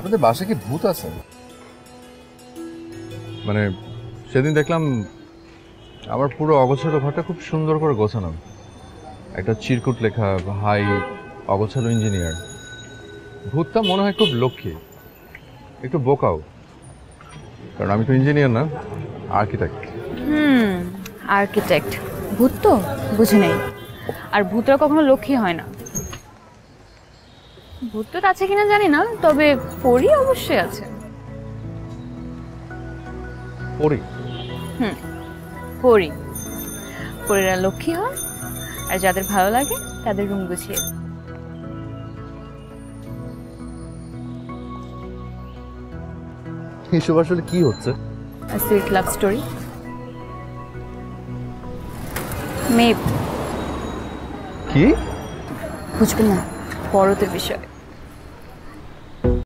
আপনাদের বাসায় কি ভূত আছে? মানে সেদিন দেখলাম আমার পুরো অগোছালো ঘরটা খুব সুন্দর করে গোছানো, একটা চিরকুট লেখা, হাই অগোছালো ইঞ্জিনিয়ার। ভূতটা মনে হয় খুব লক্ষ্মী, একটু বোকাও, কারণ আমি তো ইঞ্জিনিয়ার না, আর্কিটেক্ট। আর্কিটেক্ট ভূত তো বুঝে নেই। আর ভূতরা কখনো লক্ষ্মী হয় না। ভূত তো আছে কিনা জানি না, তবে পরী অবশ্যই আছে। পড়ি পরী পরীরা লক্ষ্মী হয়, আর যাদের ভালো লাগে তাদের রুম গুছিয়ে। এসব আসলে কি হচ্ছে? Sweet love story. মেয়ে কি বুঝবেন না, পরতের বিষয়।